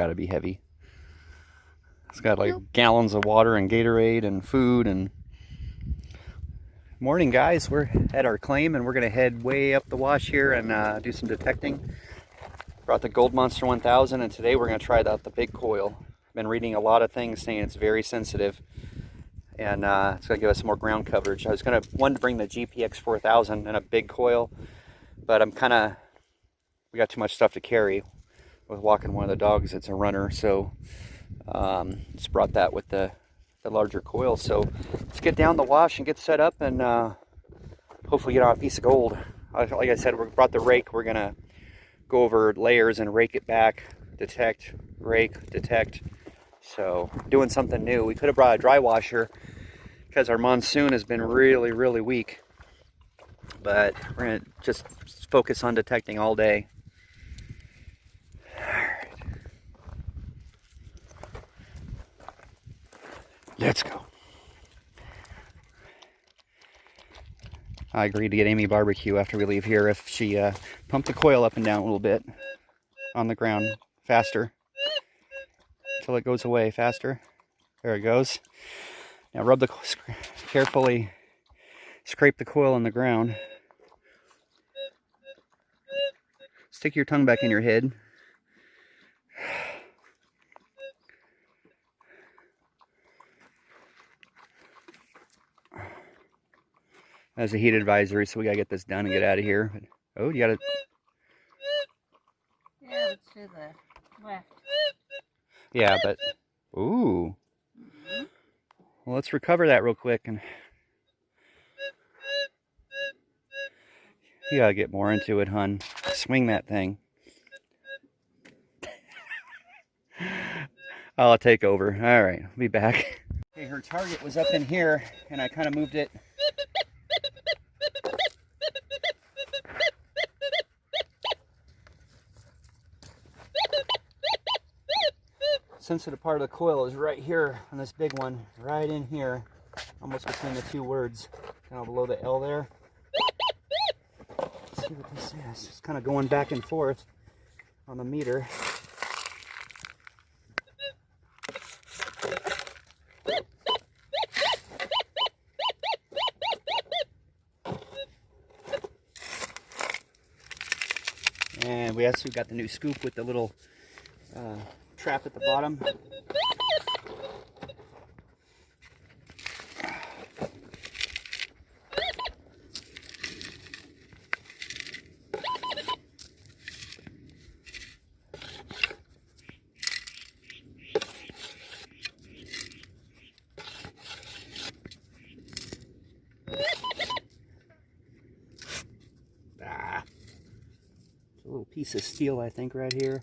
got to be heavy. It's got like gallons of water and Gatorade and food. And morning, guys. We're at our claim and we're gonna head way up the wash here and do some detecting. Brought the Gold Monster 1000, and today we're gonna try out the big coil. I've been reading a lot of things saying it's very sensitive, and it's gonna give us more ground coverage. I was gonna want to bring the GPX 4000 and a big coil, but we got too much stuff to carry with walking one of the dogs. It's a runner, so just brought that with the larger coil. So let's get down the wash and get set up and hopefully get on a piece of gold. Like I said, we brought the rake. We're gonna go over layers and rake it back, detect, rake, detect. So doing something new. We could have brought a dry washer because our monsoon has been really, really weak, but we're gonna just focus on detecting all day. Let's go. I agreed to get Amy barbecue after we leave here if she pumped the coil up and down a little bit on the ground faster until it goes away faster. There it goes. Now carefully scrape the coil on the ground. Stick your tongue back in your head. That's a heat advisory, so we gotta get this done and get out of here. Oh, you gotta. Yeah, it's to the left. Yeah, but ooh. Well, let's recover that real quick, and you gotta get more into it, hun. Swing that thing. I'll take over. All right, I'll be back. Okay, her target was up in here, and I kind of moved it. Sensitive part of the coil is right here on this big one, right in here, almost between the two words, kind of below the L there. Let's see what this is. It's kind of going back and forth on the meter. And we also got the new scoop with the little trap at the bottom. A little piece of steel, I think, right here.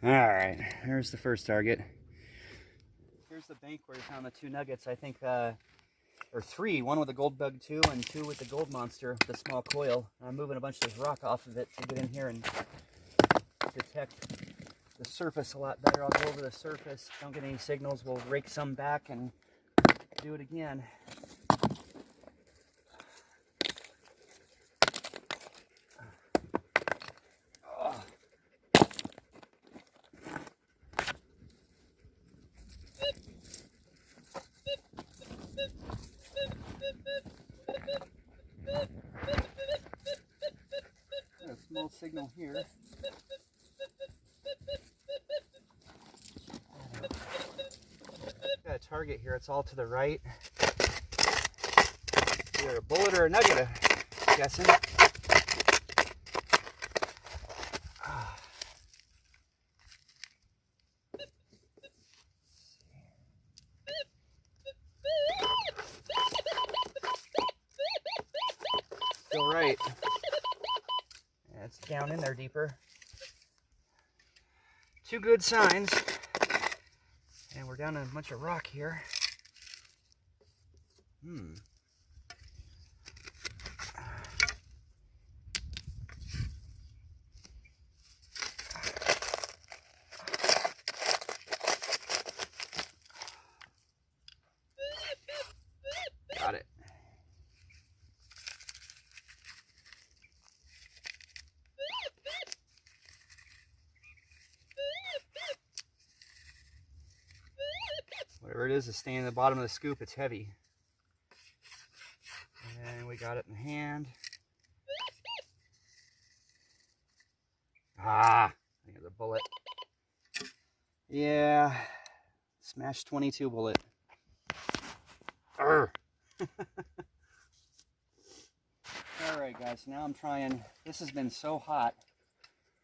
All right, there's the first target. Here's the bank where we found the two nuggets, I think, or three. One with the gold bug 2 and 2 with the gold monster, the small coil. I'm moving a bunch of this rock off of it to get in here and detect the surface a lot better. I'll go over the surface. Don't get any signals. We'll rake some back and do it again. Small signal here. Got a target here. It's all to the right. Either a bullet or a nugget, I'm guessing. Still right. It's down in there deeper. Two good signs. And we're down in a bunch of rock here. Got it. Whatever it is staying in the bottom of the scoop. It's heavy. And we got it in hand. Ah, I got the bullet. Yeah, smash 22 bullet. Arr. All right, guys, so now I'm trying, this has been so hot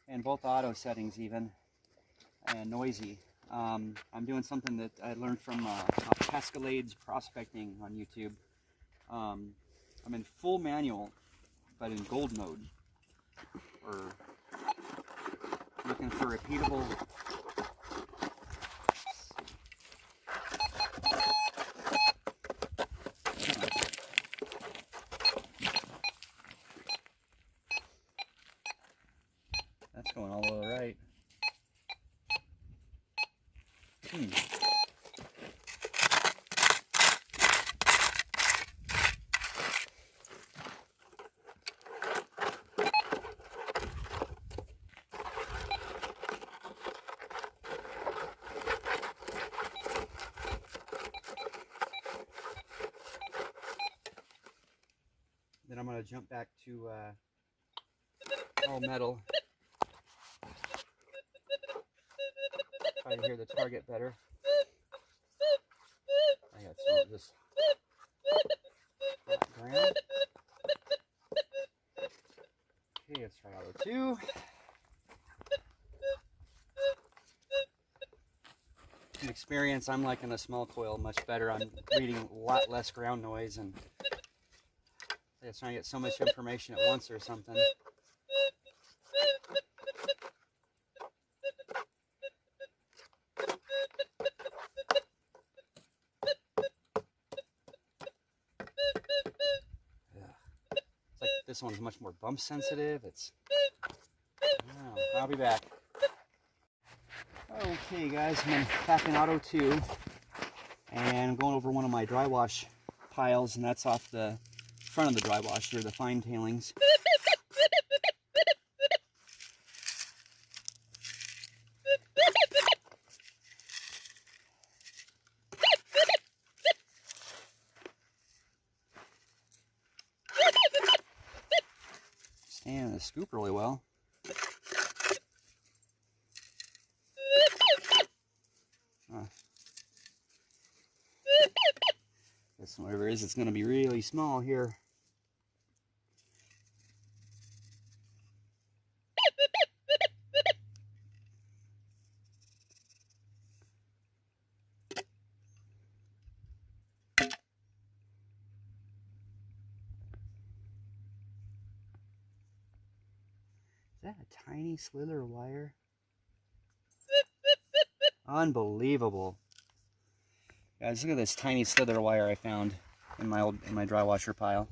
in both auto settings even, and noisy. I'm doing something that I learned from Cascades Prospecting on YouTube. I'm in full manual, but in gold mode, or looking for repeatable. That's going all the way right. Then I'm going to jump back to all metal. Try to hear the target better. I got some of this ground. Okay, let's try auto 2. In experience, I'm liking the small coil much better. I'm reading a lot less ground noise, and I'm trying to get so much information at once or something. It's like this one's much more bump sensitive. Oh, I'll be back. Okay guys, I'm back in auto 2, and I'm going over one of my dry wash piles, and that's off the front of the dry wash here, the fine tailings. Staying in the scoop really well. This whatever it is, it's going to be really small here. Is that a tiny slither of wire? Unbelievable. Guys, look at this tiny slither of wire I found in my dry washer pile.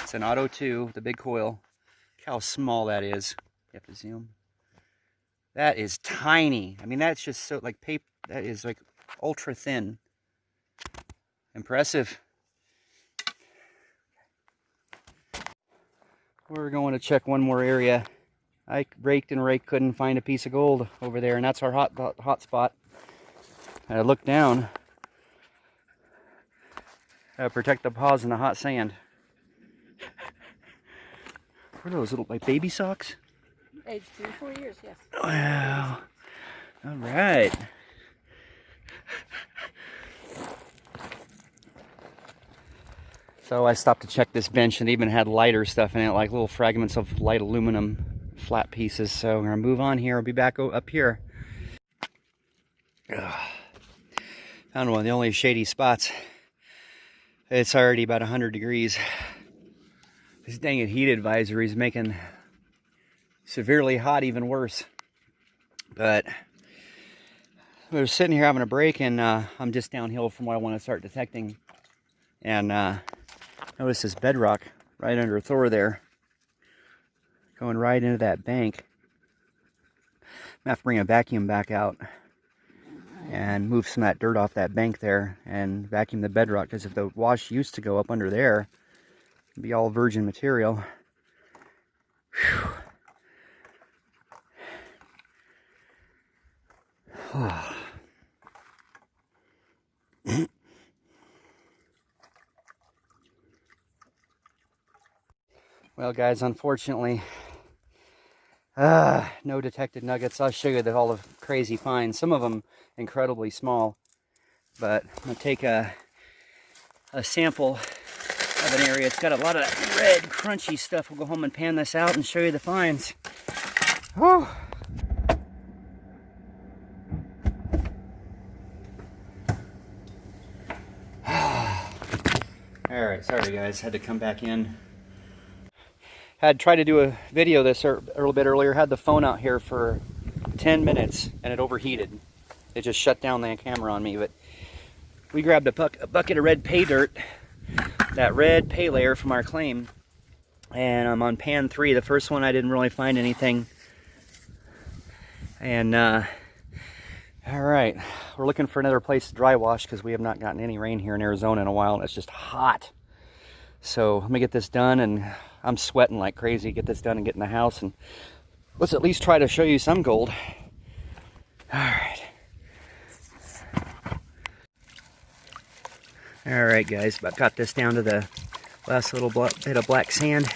It's an Auto 2, the big coil. Look how small that is. You have to zoom. That is tiny. I mean, that's just so like paper. That is like ultra thin. Impressive. We're going to check one more area. I raked and raked, couldn't find a piece of gold over there, and that's our hot spot. I looked down. Protect the paws in the hot sand. What are those little like baby socks? Age 3 to 4 years, yes. Wow. All right. So I stopped to check this bench, and it even had lighter stuff in it, like little fragments of light aluminum flat pieces. So we're gonna move on here. I'll be back up here. Ugh. Found one of the only shady spots. It's already about 100 degrees. This dang it heat advisory is making severely hot even worse. But we were sitting here having a break, and I'm just downhill from what I want to start detecting. And notice this bedrock right under Thor there, going right into that bank. I'm gonna have to bring a vacuum back out and move some of that dirt off that bank there and vacuum the bedrock, because if the wash used to go up under there, it'd be all virgin material. Whew. Well, guys, unfortunately, no detected nuggets. I'll show you all the crazy finds. Some of them incredibly small. But I'm going to take a sample of an area. It's got a lot of that red, crunchy stuff. We'll go home and pan this out and show you the finds. Whew. Alright, sorry guys, had to come back in. Had tried to do a video this a little bit earlier, had the phone out here for 10 minutes and it overheated. It just shut down the camera on me, but we grabbed a bucket of red pay dirt, that red pay layer from our claim, and I'm on pan 3. The first one I didn't really find anything. And alright, we're looking for another place to dry wash because we have not gotten any rain here in Arizona in a while and it's just hot. So let me get this done, and I'm sweating like crazy. Get this done and get in the house, and let's at least try to show you some gold. Alright. Alright guys, I've got this down to the last little bit of black sand.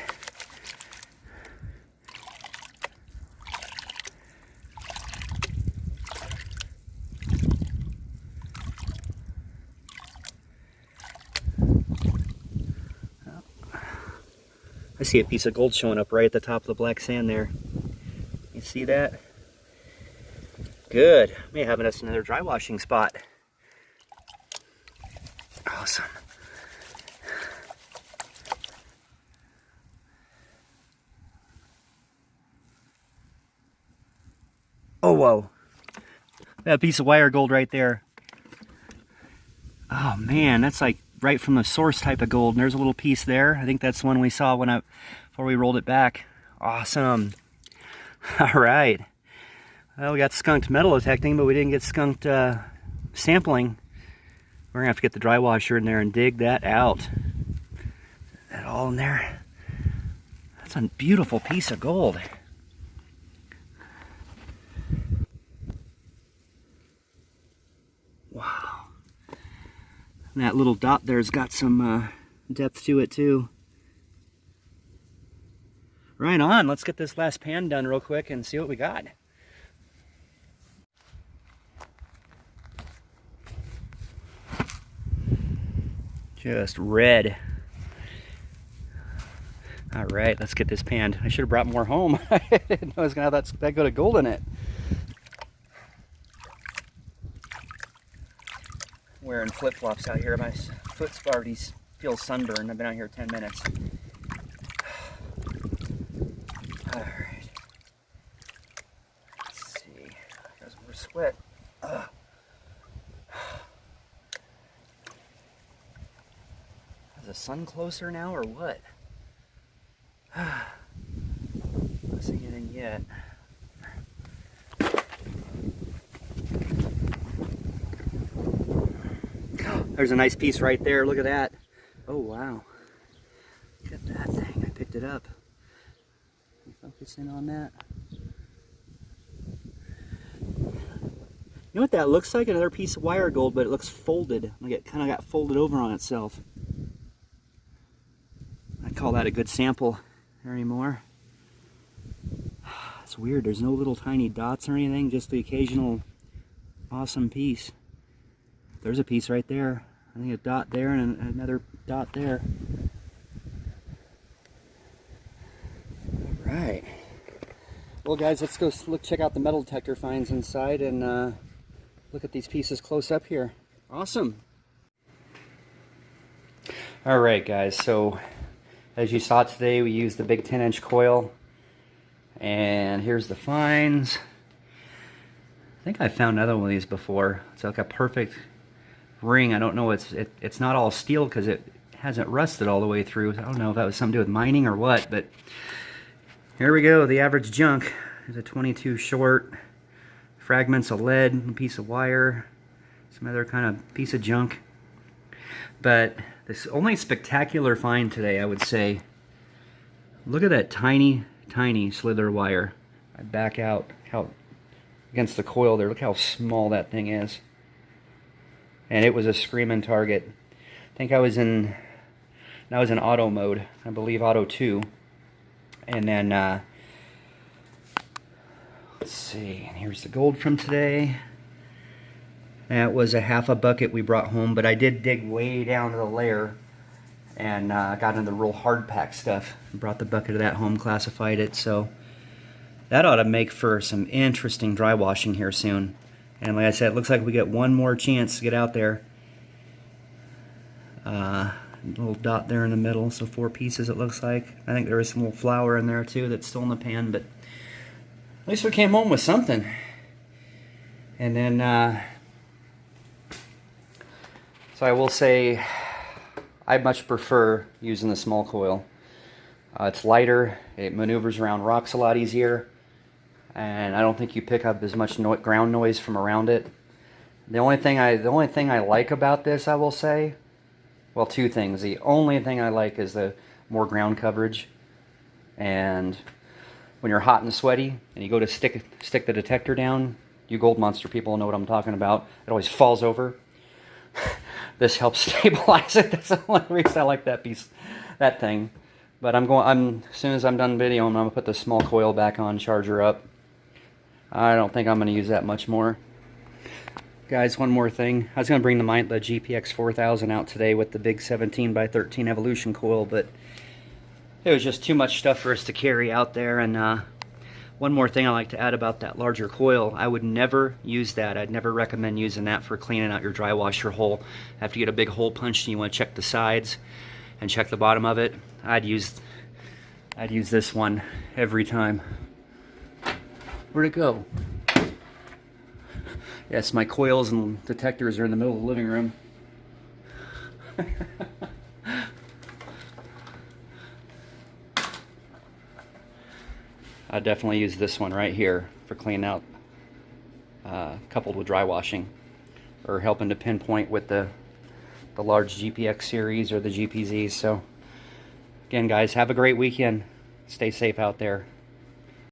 I see a piece of gold showing up right at the top of the black sand there. You see that? Good. May have us another dry washing spot. Awesome. Oh, whoa. That piece of wire gold right there. Oh man, that's like right from the source type of gold. And there's a little piece there. I think that's one we saw before we rolled it back. Awesome. All right. Well, we got skunked metal detecting, but we didn't get skunked sampling. We're gonna have to get the dry washer in there and dig that out. Is that all in there? That's a beautiful piece of gold. Wow. And that little dot there's got some depth to it too. Right on. Let's get this last pan done real quick and see what we got. Just red. All right, let's get this panned. I should have brought more home. I didn't know I was gonna have that good of gold in it. Wearing flip-flops out here. My foot's already feels sunburned. I've been out here 10 minutes. All right. Let's see. There's more sweat. Ugh. Is the sun closer now or what? Not seeing anything yet. There's a nice piece right there. Look at that. Oh, wow. Look at that thing. I picked it up. Can you focus in on that? You know what that looks like? Another piece of wire gold, but it looks folded. Like it kind of got folded over on itself. I call that a good sample anymore. It's weird. There's no little tiny dots or anything, just the occasional awesome piece. There's a piece right there. I think a dot there and another dot there. All right. Well, guys, let's go check out the metal detector finds inside and look at these pieces close up here. Awesome. All right, guys. So, as you saw today, we used the big 10-inch coil. And here's the finds. I think I found another one of these before. It's like a perfect ring. I don't know, it's not all steel because it hasn't rusted all the way through. I don't know if that was something to do with mining or what, but here we go, the average junk. There's a 22 short, fragments of lead, a piece of wire, some other kind of piece of junk. But this only spectacular find today, I would say. Look at that tiny slither wire. I back out how against the coil there. Look how small that thing is. And it was a screaming target. I think I was in auto mode. I believe auto 2. And then, let's see, and here's the gold from today. That was a half a bucket we brought home, but I did dig way down to the layer and got into the real hard pack stuff. Brought the bucket of that home, classified it, so that ought to make for some interesting dry washing here soon. And like I said, it looks like we get one more chance to get out there. Little dot there in the middle, so 4 pieces it looks like. I think there is some little flour in there too that's still in the pan, but at least we came home with something. And then, so I will say, I much prefer using the small coil. It's lighter, it maneuvers around rocks a lot easier, and I don't think you pick up as much ground noise from around it. The only thing I like about this, I will say, well, 2 things. The only thing I like is the more ground coverage, and when you're hot and sweaty and you go to stick the detector down, you Gold Monster people know what I'm talking about. It always falls over. This helps stabilize it. That's the only reason I like that thing. But as soon as I'm done videoing, I'm gonna put the small coil back on, charger up. I don't think I'm gonna use that much more. Guys, one more thing. I was gonna bring the GPX 4000 out today with the big 17x13 Evolution coil, but it was just too much stuff for us to carry out there. And one more thing I like to add about that larger coil, I would never use that. I'd never recommend using that for cleaning out your dry washer hole. After you get a big hole punched and you want to check the sides and check the bottom of it, I'd use this one every time. Where'd it go? Yes, my coils and detectors are in the middle of the living room. I definitely use this one right here for cleaning out, coupled with dry washing, or helping to pinpoint with the large GPX series or the GPZs. So again, guys, have a great weekend. Stay safe out there.